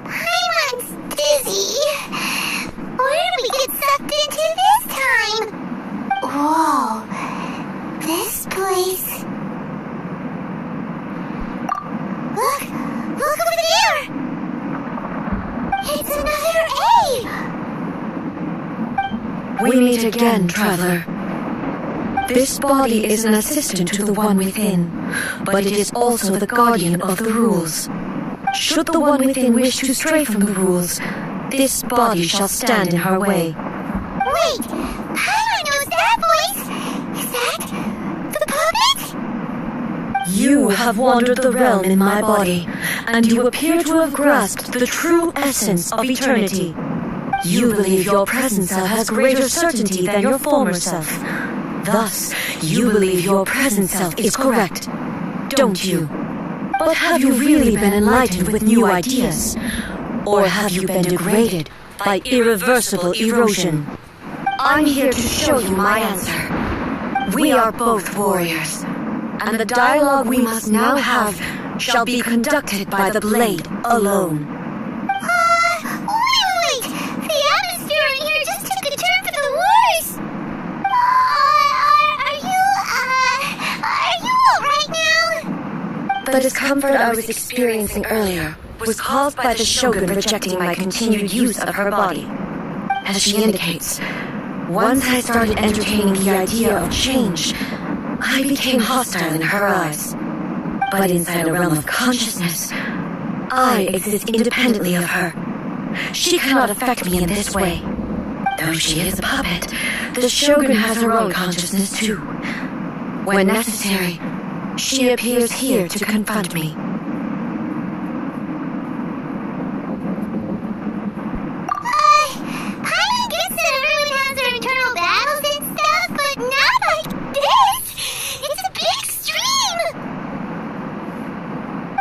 Paimon's dizzy. Where do we get sucked into this time? Whoa. This place... Look over there! It's another A! We meet again, traveler. This body is an assistant to the one within, but it is also the guardian of the rules. Should the one within wish to stray from the rules, this body shall stand in her way. Wait! Paimon knows that voice! Is that the puppet? You have wandered the realm in my body, and you appear to have grasped the true essence of eternity. You believe your present self has greater certainty than your former self. Thus, you believe your present self is correct, don't you? But have you really been enlightened with new ideas? Or have you been degraded by irreversible erosion? I'm here to show you my answer. We are both warriors, and the dialogue we must now have shall be conducted by the blade alone. Wait! The atmosphere in here just took a turn for the worse! Are you alright now? The discomfort I was experiencing earlier was caused by the Shogun rejecting my continued use of her body. As she indicates, once I started entertaining the idea of change, I became hostile in her eyes. But inside a realm of consciousness, I exist independently of her. She cannot affect me in this way. Though she is a puppet, the Shogun has her own consciousness too. When necessary, she appears here to confront me. Paimon gets that everyone has their internal battles and stuff, but not like this! It's a big stream!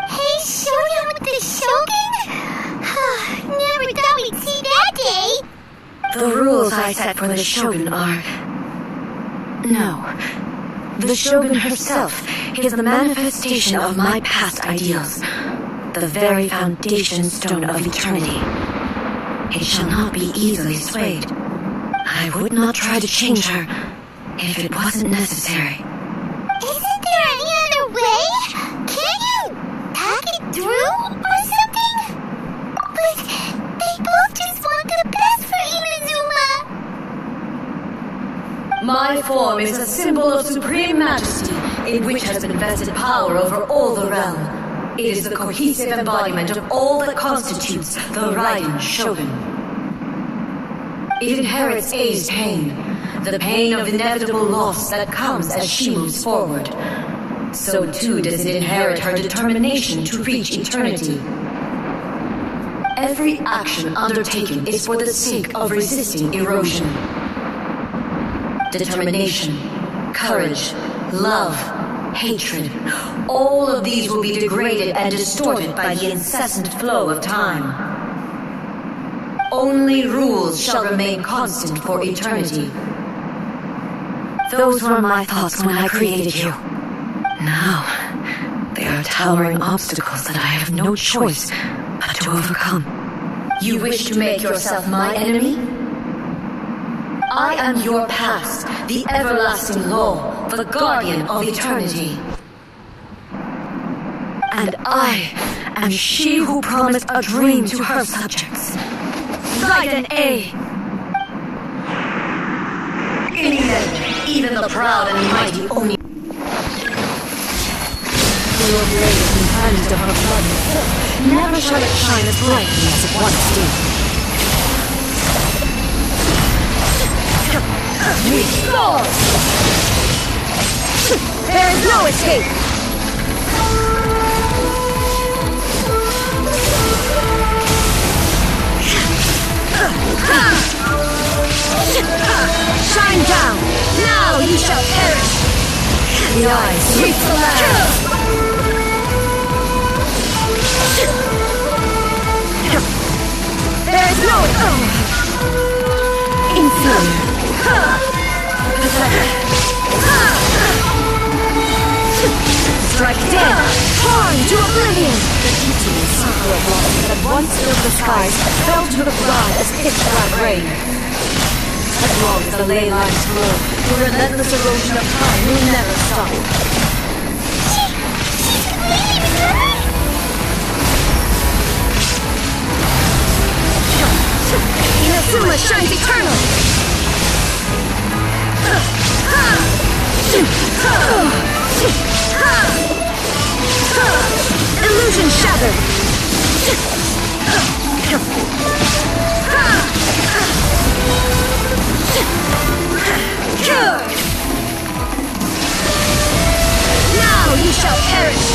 Hey, showdown with the Shogun? Never thought we'd see that day! The rules I set for the Shogun are... No. The Shogun herself is the manifestation of my past ideals, the very foundation stone of eternity. It shall not be easily swayed. I would not try to change her if it wasn't necessary. Isn't there any other way? Can't you talk it through or something? But they both just want the best for Inazuma. My form is a symbol of supreme majesty, in which has been vested power over all the realm. It is the cohesive embodiment of all that constitutes the Raiden Shogun. It inherits A's pain, the pain of inevitable loss that comes as she moves forward. So too does it inherit her determination to reach eternity. Every action undertaken is for the sake of resisting erosion. Determination, courage, love, hatred, all of these will be degraded and distorted by the incessant flow of time. Only rules shall remain constant for eternity. Those were my thoughts when I created you. Now, they are towering obstacles that I have no choice but to overcome. You wish to make yourself my enemy? I am your past, the everlasting law, the guardian of eternity. And I am she who promised a dream to her subjects. Raiden A. Even the proud and mighty only. Your blade and hands of her blood, never shall it shine as brightly as it once did. Restore! There is no escape! Shine down! Now you shall perish! The eyes sweep the land! There is no... Inferior. Pathetic. Strike dead! Torn to oblivion! The beauty and suffer of loss once filled the skies fell to the ground as pitch-black rain. As long as the ley lines flow, the relentless erosion of time will never stop. She's leaving her! Inazuma shines eternal! Illusion shattered! Now you shall perish!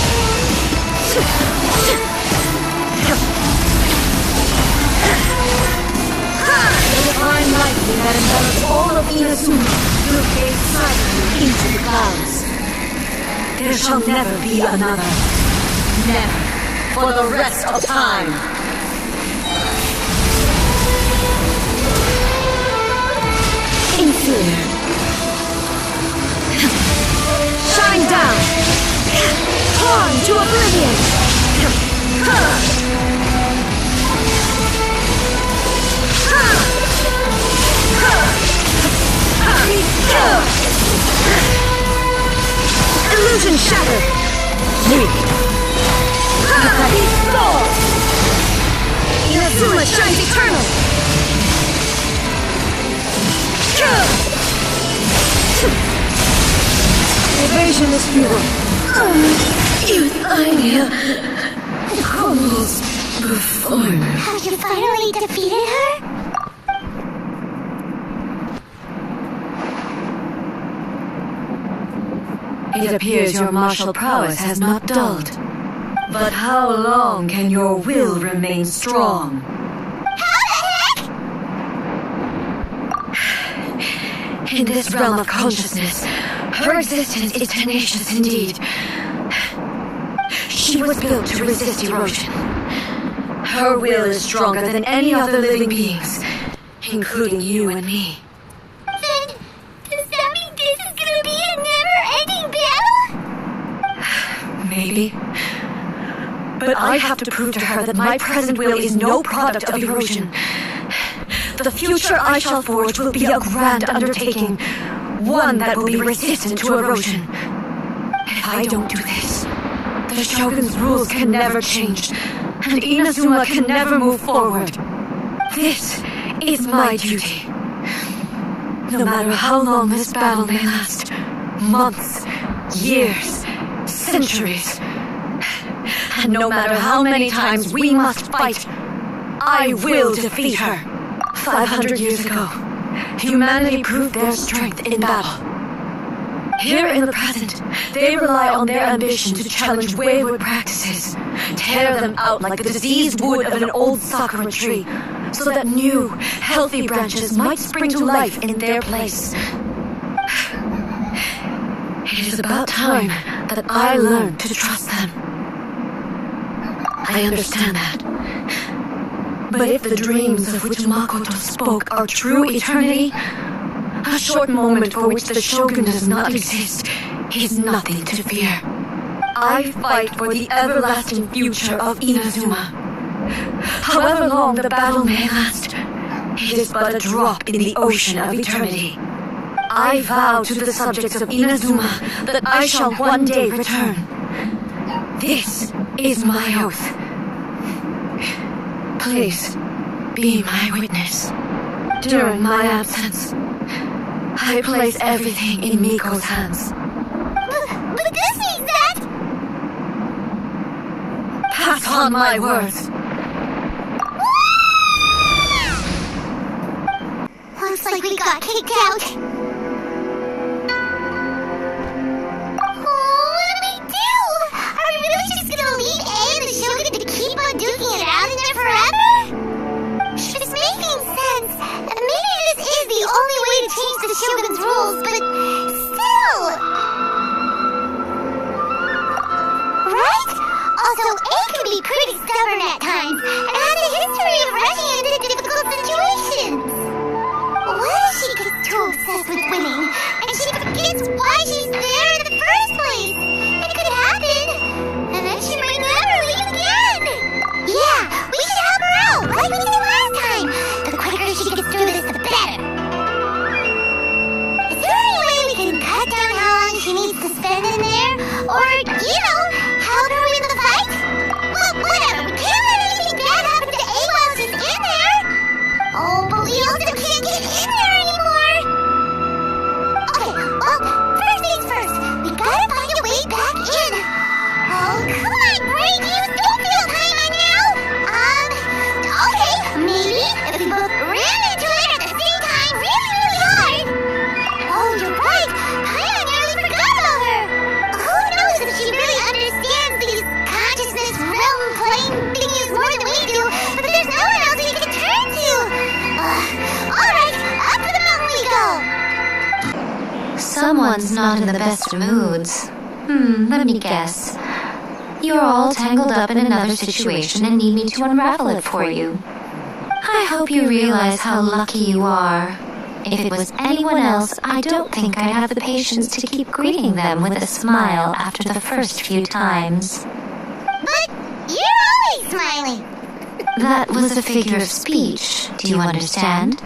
The divine lightning that envelops all of Inazuma will fade silently into the clouds. There shall never be another. Never. For the rest of time. Inferior. Shine down. Torn to oblivion. Illusion shattered. Inazuma shines eternal. Evasion is futile. Euthymia crumbles before me. Have you finally defeated her? It appears your martial prowess has not dulled. But how long can your will remain strong? How the heck? In this realm of consciousness, her existence is tenacious indeed. She was built to resist erosion. Her will is stronger than any other living beings, including you and me. Then, does that mean this is gonna be a never-ending battle? Maybe. But I have to prove to her that my present will is no product of erosion. The future I shall forge will be a grand undertaking, one that will be resistant to erosion. If I don't do this, the Shogun's rules can never change, and Inazuma can never move forward. This is my duty. No matter how long this battle may last, months, years, centuries, and no matter how many times we must fight, I will defeat her. 500 years ago, humanity proved their strength in battle. Here in the present, they rely on their ambition to challenge wayward practices, tear them out like the diseased wood of an old sakura tree, so that new, healthy branches might spring to life in their place. It is about time that I learned to trust them. I understand that. But if the dreams of which Makoto spoke are true eternity, a short moment for which the Shogun does not exist is nothing to fear. I fight for the everlasting future of Inazuma. However long the battle may last, it is but a drop in the ocean of eternity. I vow to the subjects of Inazuma that I shall one day return. This is my oath. Please, be my witness. During my absence, I place everything in Miko's hands. But this means that... Pass on my words. Looks like we got kicked out. What do we do? Are we really just gonna leave A and the Shogun to keep on duking it out in there forever? It's making sense. Maybe this is the only way to change the Shogun's rules, but still... Right? Also, A can be pretty stubborn at times, and has a history of rushing into difficult situations. What if she gets too obsessed with winning, and she forgets why she's there in the first place? It could happen, and then she might never leave again. Yeah, we should help One's not in the best of moods. Let me guess. You're all tangled up in another situation and need me to unravel it for you. I hope you realize how lucky you are. If it was anyone else, I don't think I'd have the patience to keep greeting them with a smile after the first few times. But you're always smiling. That was a figure of speech, do you understand?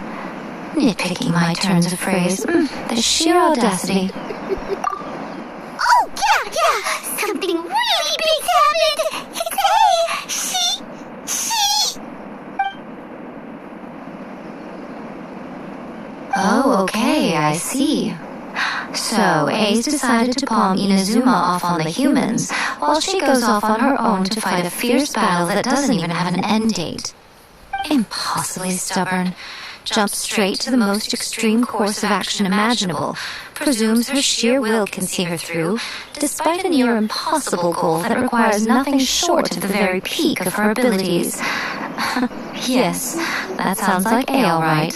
Nitpicking my turns of phrase. The sheer audacity. Oh, yeah, something really big's happened. Hey, she... Oh, okay, I see. So, A's decided to palm Inazuma off on the humans, while she goes off on her own to fight a fierce battle that doesn't even have an end date. Impossibly stubborn. Jumps straight to the most extreme course of action imaginable, presumes her sheer will can see her through, despite a near impossible goal that requires nothing short of the very peak of her abilities. Yes, that sounds like A, all right.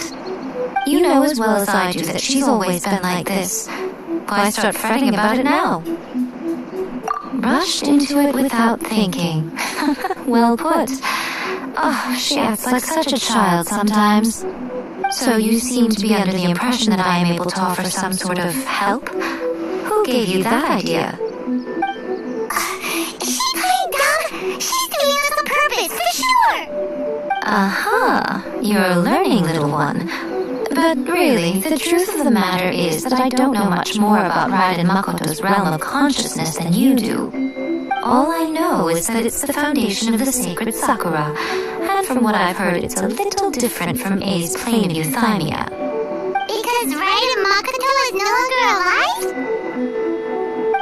You know as well as I do that she's always been like this. Why start fretting about it now? Rushed into it without thinking. Well put. Oh, she acts like such a child sometimes. So you seem to be under the impression that I am able to offer some sort of help? Who gave you that idea? Is she playing dumb? She's doing this on purpose, for sure. Aha, you're a learning little one. But really, the truth of the matter is that I don't know much more about Raiden Makoto's realm of consciousness than you do. All I know is that it's the foundation of the sacred Sakura, and from what I've heard, it's a little different from A's plane of euthymia. Because Raiden Makoto is no longer alive?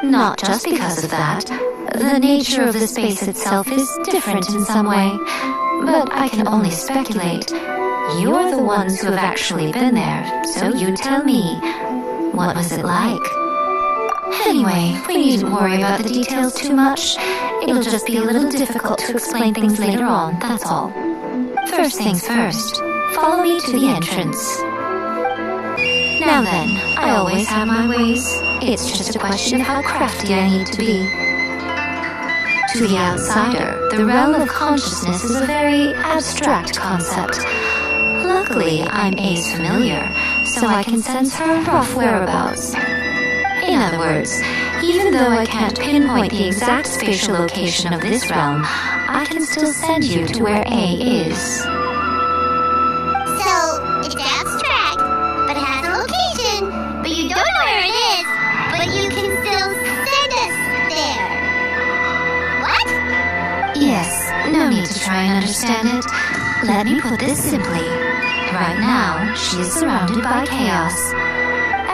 Not just because of that. The nature of the space itself is different in some way, but I can only speculate. You're the ones who have actually been there, so you tell me. What was it like? Anyway, we needn't worry about the details too much. It'll just be a little difficult to explain things later on, that's all. First things first, follow me to the entrance. Now then, I always have my ways. It's just a question of how crafty I need to be. To the outsider, the realm of consciousness is a very abstract concept. Luckily, I'm A's familiar, so I can sense her rough whereabouts. In other words, even though I can't pinpoint the exact spatial location of this realm, I can still send you to where A is. So, it's abstract, but it has a location, but you don't know where it is, but you can still send us there. What? Yes, no need to try and understand it. Let me put this simply. Right now, she is surrounded by chaos.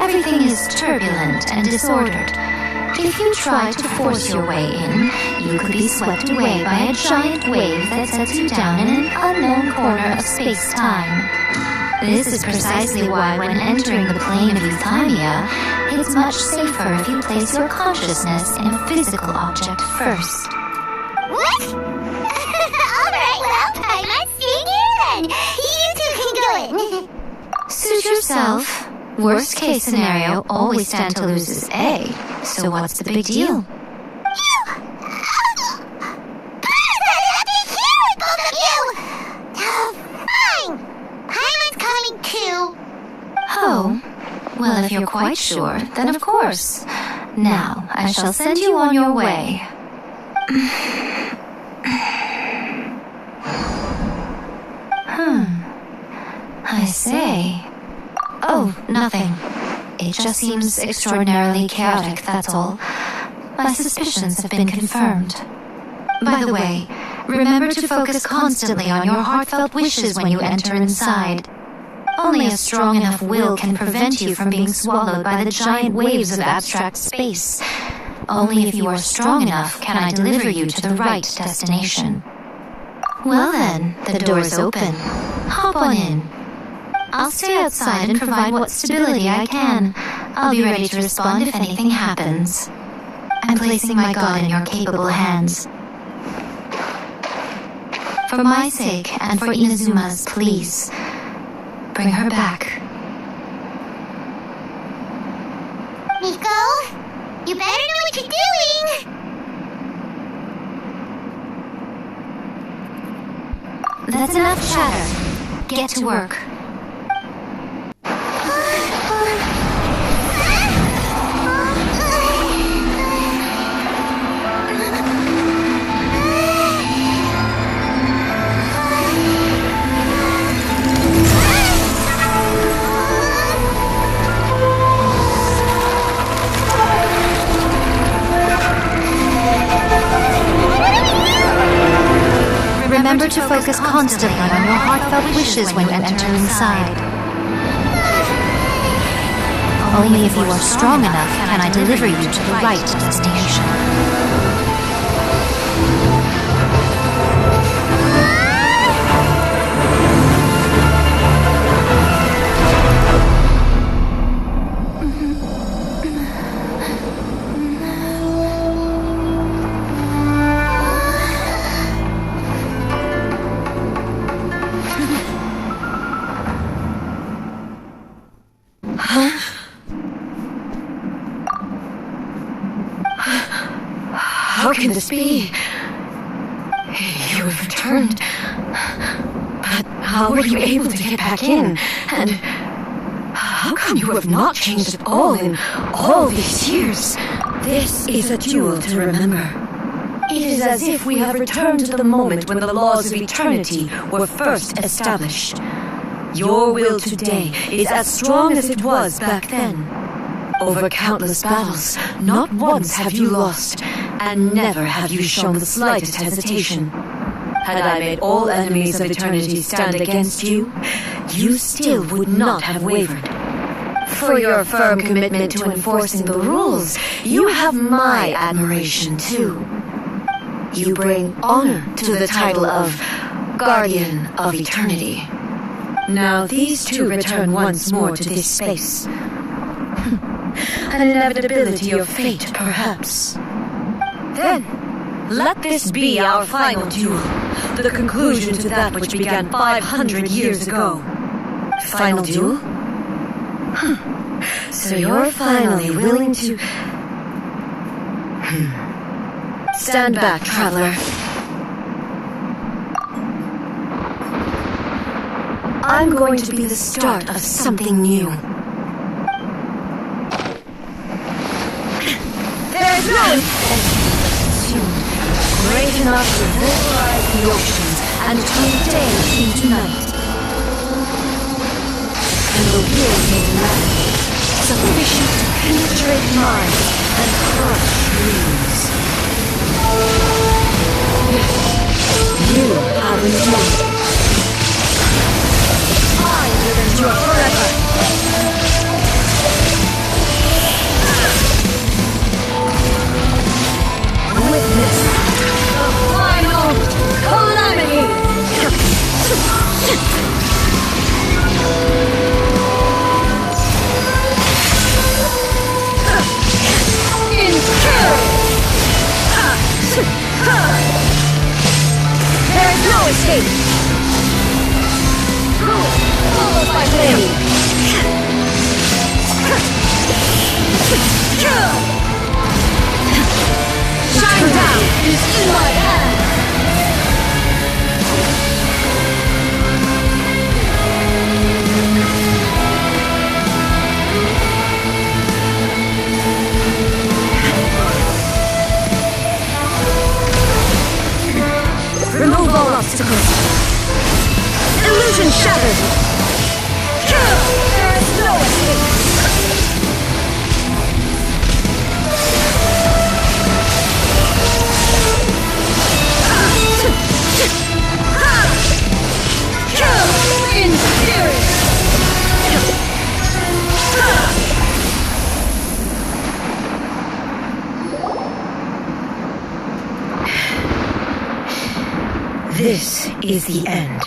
Everything is turbulent and disordered. If you try to force your way in, you could be swept away by a giant wave that sets you down in an unknown corner of space-time. This is precisely why when entering the plane of euthymia, it's much safer if you place your consciousness in a physical object first. What? Alright, well, I must see you then. You two can go in. Suit yourself. Worst case scenario, always stand to lose is A. So what's the big deal? You! I'd be here with both of you! Fine! Paimon's coming too. Oh, well, if you're quite sure, then of course. Now, I shall send you on your way. I say... Oh, nothing. It just seems extraordinarily chaotic, that's all. My suspicions have been confirmed. By the way, remember to focus constantly on your heartfelt wishes when you enter inside. Only a strong enough will can prevent you from being swallowed by the giant waves of abstract space. Only if you are strong enough can I deliver you to the right destination. Well then, the door's open. Hop on in. I'll stay outside and provide what stability I can. I'll be ready to respond if anything happens. I'm placing my god in your capable hands. For my sake and for Inazuma's, please, bring her back. Miko? You better know what you're doing! That's enough chatter. Get to work. Remember to focus constantly on your heartfelt wishes when you enter inside. Only if you are strong enough can I deliver you to the right destination. How can this be? You have returned. But how were you able to get back in? And how come you have not changed at all in all these years? This is a duel to remember. It is as if we have returned to the moment when the laws of eternity were first established. Your will today is as strong as it was back then. Over countless battles, not once have you lost, and never have you shown the slightest hesitation. Had I made all enemies of eternity stand against you, you still would not have wavered. For your firm commitment to enforcing the rules, you have my admiration too. You bring honor to the title of Guardian of Eternity. Now these two return once more to this space. An inevitability of fate, perhaps. Then, let this be our final duel, the conclusion to that which began 500 years ago. Final duel? So you're finally willing to... Stand back, traveler. I'm going to be the start of something new. There's no... Great enough to vaporize the oceans and turn day into night. And the will made magic, sufficient to penetrate minds and crush dreams. Yes, you have endured. I will endure forever. Witness the final calamity! There is no escape! Followed by flame! Shine down is in my hand! Remove all obstacles. Illusion shattered. There is no escape. In spirit. This is the end.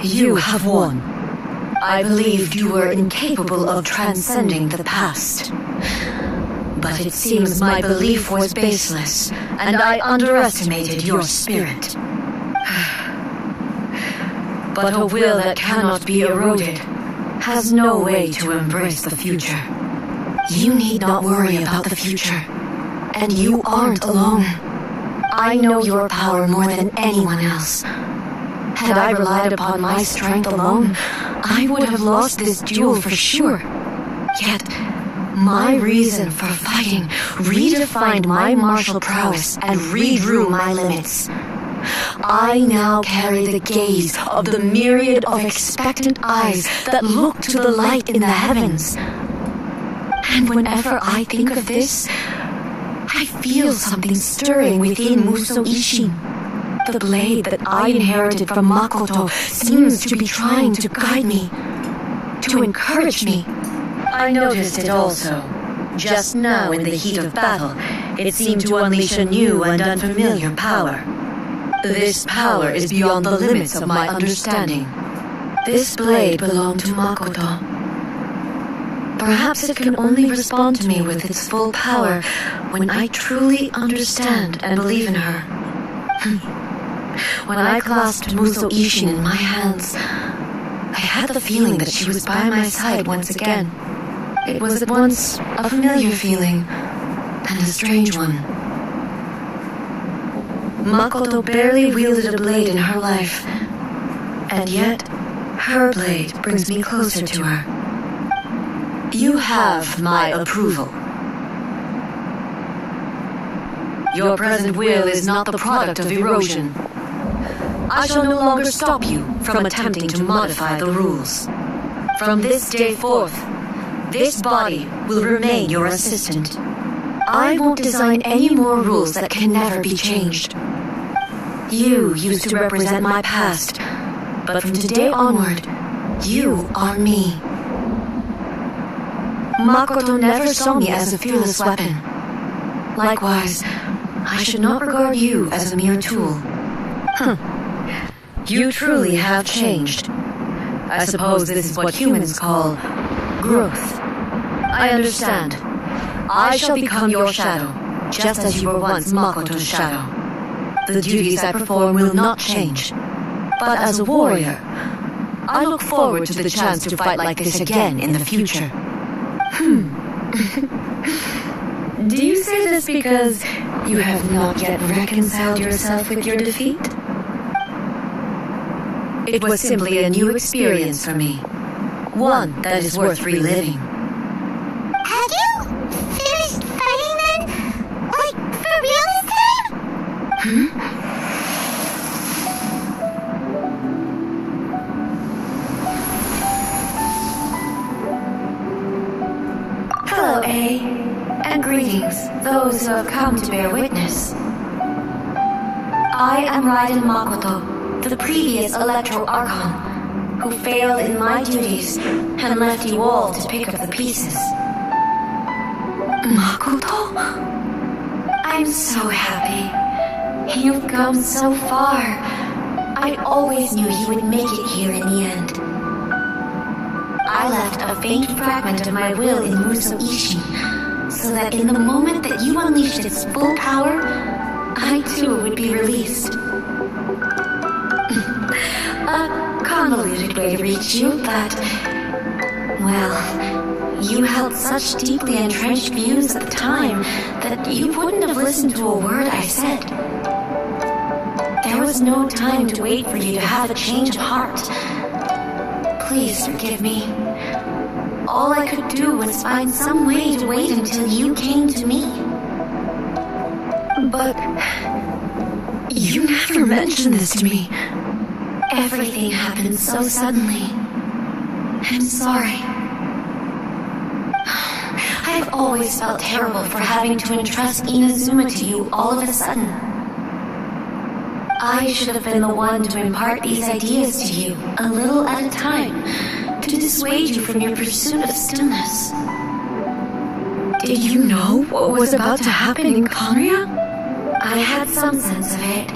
You have won. I believed you were incapable of transcending the past. But it seems my belief was baseless, and I underestimated your spirit. But a will that cannot be eroded has no way to embrace the future. You need not worry about the future. And you aren't alone. I know your power more than anyone else. Had I relied upon my strength alone, I would have lost this duel for sure. Yet, my reason for fighting redefined my martial prowess and redrew my limits. I now carry the gaze of the myriad of expectant eyes that look to the light in the heavens. And whenever I think of this, I feel something stirring within Musou Ishin. The blade that I inherited from Makoto seems to be trying to guide me, to encourage me. I noticed it also. Just now in the heat of battle, it seemed to unleash a new and unfamiliar power. This power is beyond the limits of my understanding. This blade belonged to Makoto. Perhaps it can only respond to me with its full power when I truly understand and believe in her. When I clasped Musou Ishin in my hands, I had the feeling that she was by my side once again. It was at once a familiar feeling and a strange one. Makoto barely wielded a blade in her life, and yet her blade brings me closer to her. You have my approval. Your present will is not the product of erosion. I shall no longer stop you from attempting to modify the rules. From this day forth, this body will remain your assistant. I won't design any more rules that can never be changed. You used to represent my past, but from today onward, you are me. Makoto never saw me as a fearless weapon. Likewise, I should not regard you as a mere tool. You truly have changed. I suppose this is what humans call growth. I understand. I shall become your shadow, just as you were once Makoto's shadow. The duties I perform will not change. But as a warrior, I look forward to the chance to fight like this again in the future. Do you say this because you have not yet reconciled yourself with your defeat? It was simply a new experience for me. One that is worth reliving. Have you finished fighting then? Like, for real this time? Hello, A. And greetings, those who have come to bear witness. I am Raiden Makoto, the previous Electro Archon, who failed in my duties and left you all to pick up the pieces. Makoto? I'm so happy. You've come so far. I always knew you would make it here in the end. I left a faint fragment of my will in Musou Ishin, so that in the moment that you unleashed its full power, I too would be released. A convoluted way to reach you, but... well, you held such deeply entrenched views at the time that you wouldn't have listened to a word I said. There was no time to wait for you to have a change of heart. Please forgive me. All I could do was find some way to wait until you came to me. But you never mentioned this to me. Everything happened so suddenly. I'm sorry. I've always felt terrible for having to entrust Inazuma to you all of a sudden. I should have been the one to impart these ideas to you, a little at a time, to dissuade you from your pursuit of stillness. Did you know what was about to happen in Conria? I had some sense of it.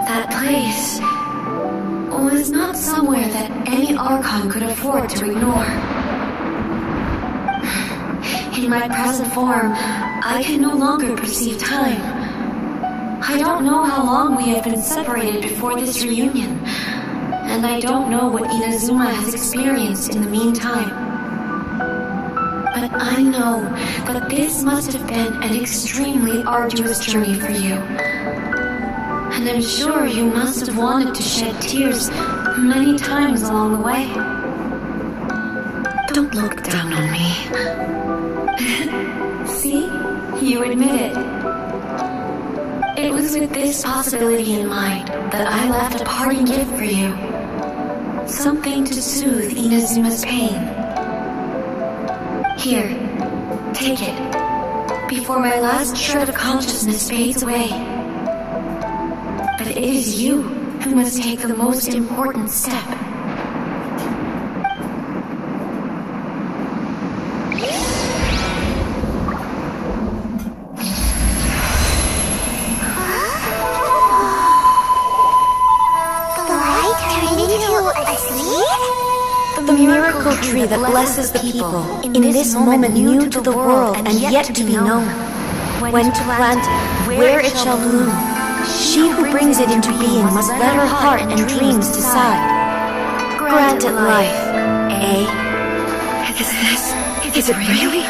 That place was not somewhere that any Archon could afford to ignore. In my present form, I can no longer perceive time. I don't know how long we have been separated before this reunion, and I don't know what Inazuma has experienced in the meantime. But but I know that this must have been an extremely arduous journey for you. And I'm sure you must have wanted to shed tears many times along the way. Don't look down on me. See? You admit it. It was with this possibility in mind that I left a parting gift for you. Something to soothe Inazuma's pain. Here, take it, before my last shred of consciousness fades away. But it is you who must take the most important step. The miracle tree that blesses the people, in this moment new to the world and yet to be known. When to plant it, where it shall bloom. She who brings it into being must let her heart and dreams decide. Grant it life, eh? Is it really?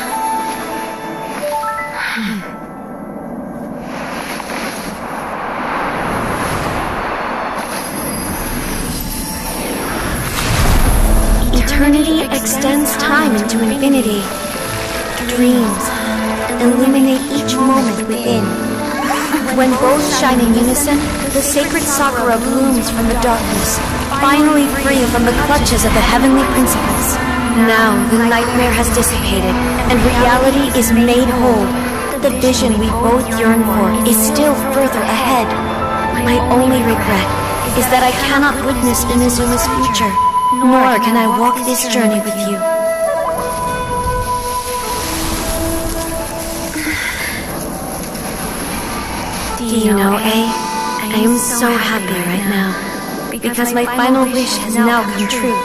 Eternity extends time into infinity. Dreams illuminate each moment within. When both shine in unison, the sacred sakura blooms from the darkness, finally free from the clutches of the heavenly principles. Now the nightmare has dissipated, and reality is made whole. The vision we both yearn for is still further ahead. My only regret is that I cannot witness Inazuma's future, nor can I walk this journey with you. Do you know, I am so happy right now, because my final wish has now come true.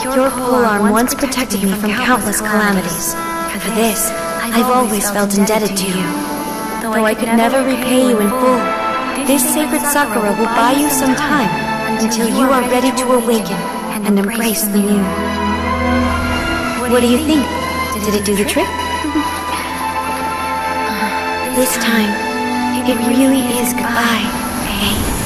Your polearm once protected me from countless calamities. For this, I've always felt indebted to you. Though I could never repay you in full, this sacred sakura will buy you some time until you are ready to awaken and embrace the new. What do you think? Did it do the trick? This time, it really is goodbye, eh?